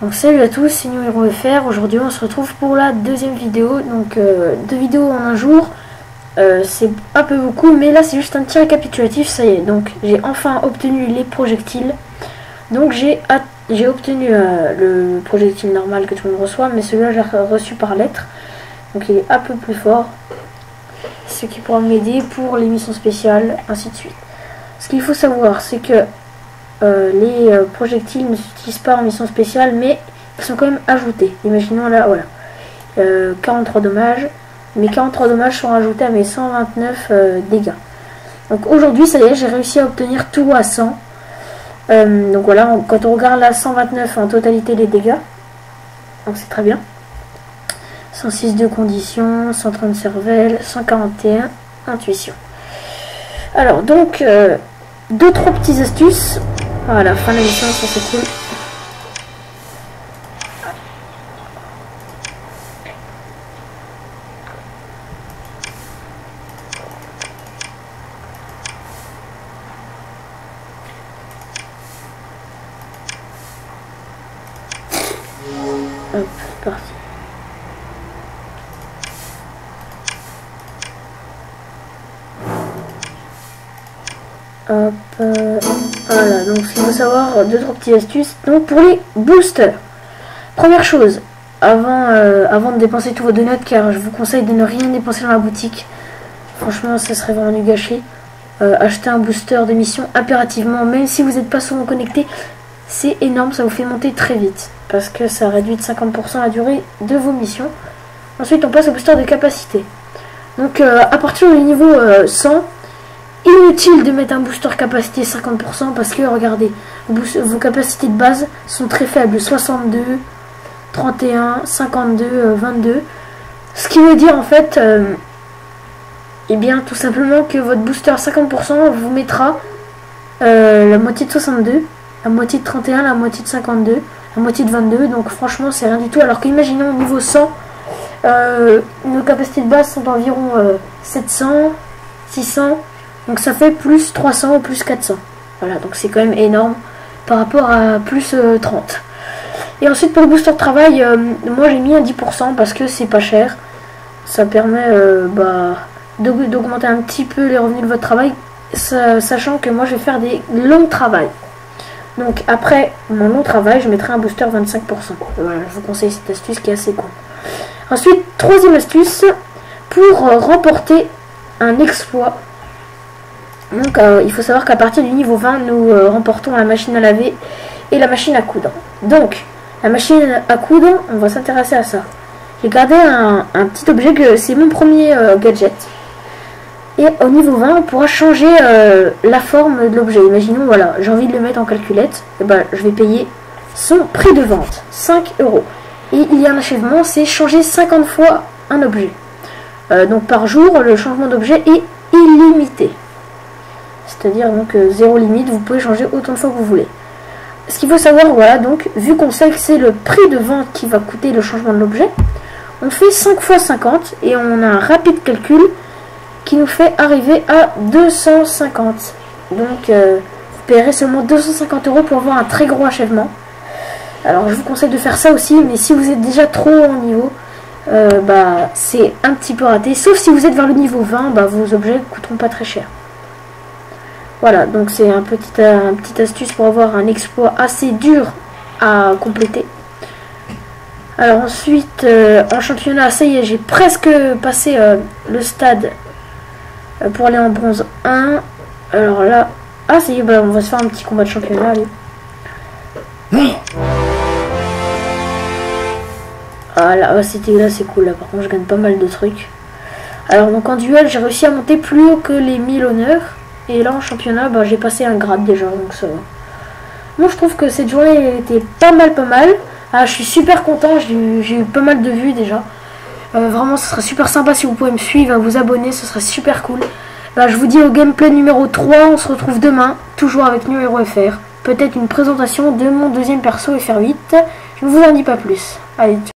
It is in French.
Donc salut à tous, c'est New Hero FR. Aujourd'hui on se retrouve pour la deuxième vidéo. Donc 2 vidéos en un jour, c'est un peu beaucoup, mais là c'est juste un petit récapitulatif. Ça y est, donc j'ai enfin obtenu les projectiles. Donc j'ai obtenu le projectile normal que tout le monde reçoit, mais celui-là j'ai reçu par lettre. Donc il est un peu plus fort, ce qui pourra m'aider pour les missions spéciales, ainsi de suite. Ce qu'il faut savoir, c'est que les projectiles ne s'utilisent pas en mission spéciale, mais ils sont quand même ajoutés. Imaginons là, voilà, 43 dommages. Mes 43 dommages sont rajoutés à mes 129 dégâts. Donc aujourd'hui, ça y est, j'ai réussi à obtenir tout à 100. Donc voilà, quand on regarde là, 129 en totalité les dégâts. Donc c'est très bien. 106 de condition, 130 cervelle, 141 intuition. Alors donc, 2-3 petites astuces. Voilà, fin de la mission, ça c'est cool. Hop, c'est parti. Hop, voilà, donc il faut savoir 2-3 petites astuces. Donc pour les boosters, première chose, avant de dépenser tous vos donuts, car je vous conseille de ne rien dépenser dans la boutique, franchement ça serait vraiment du gâchis. Acheter un booster de mission impérativement, même si vous n'êtes pas souvent connecté, c'est énorme, ça vous fait monter très vite, parce que ça réduit de 50% la durée de vos missions. Ensuite on passe au booster de capacité. Donc à partir du niveau 100, inutile de mettre un booster capacité 50% parce que regardez, vos capacités de base sont très faibles, 62, 31, 52, 22. Ce qui veut dire en fait, eh bien tout simplement que votre booster 50% vous mettra la moitié de 62, la moitié de 31, la moitié de 52, la moitié de 22. Donc franchement c'est rien du tout. Alors qu'imaginons au niveau 100, nos capacités de base sont d'environ 700, 600. Donc ça fait plus 300 ou plus 400. Voilà, donc c'est quand même énorme par rapport à plus 30. Et ensuite pour le booster de travail, moi j'ai mis un 10% parce que c'est pas cher. Ça permet d'augmenter un petit peu les revenus de votre travail, sachant que moi je vais faire des longs travails. Donc après mon long travail, je mettrai un booster 25%. Voilà, je vous conseille cette astuce qui est assez cool. Ensuite, troisième astuce, pour remporter un exploit. Donc il faut savoir qu'à partir du niveau 20, nous remportons la machine à laver et la machine à coudre. Donc la machine à coudre, on va s'intéresser à ça. J'ai gardé un petit objet que c'est mon premier gadget. Et au niveau 20, on pourra changer la forme de l'objet. Imaginons, voilà, j'ai envie de le mettre en calculette. Et ben, je vais payer son prix de vente, 5 €. Et il y a un achèvement, c'est changer 50 fois un objet. Donc par jour, le changement d'objet est illimité. C'est-à-dire donc zéro limite, vous pouvez changer autant de fois que vous voulez. Ce qu'il faut savoir, voilà, donc vu qu'on sait que c'est le prix de vente qui va coûter le changement de l'objet, on fait 5 fois 50 et on a un rapide calcul qui nous fait arriver à 250. Donc vous paierez seulement 250 € pour avoir un très gros achèvement. Alors je vous conseille de faire ça aussi, mais si vous êtes déjà trop haut niveau, c'est un petit peu raté. Sauf si vous êtes vers le niveau 20, vos objets ne coûteront pas très cher. Voilà, donc c'est un petite astuce pour avoir un exploit assez dur à compléter. Alors ensuite, en championnat, ça y est, j'ai presque passé le stade pour aller en bronze 1. Alors là, ah ça y est, on va se faire un petit combat de championnat, allez. Ah là, c'était là, c'est cool, là par contre je gagne pas mal de trucs. Alors donc en duel, j'ai réussi à monter plus haut que les 1000 honneurs. Et là en championnat, j'ai passé un grade déjà, donc ça va. Moi je trouve que cette journée était pas mal. Ah, je suis super content, j'ai eu pas mal de vues déjà. Vraiment ce serait super sympa si vous pouvez me suivre, vous abonner, ce serait super cool. Je vous dis au gameplay numéro 3, on se retrouve demain, toujours avec New Hero FR. Peut-être une présentation de mon deuxième perso FR8, je ne vous en dis pas plus. Allez.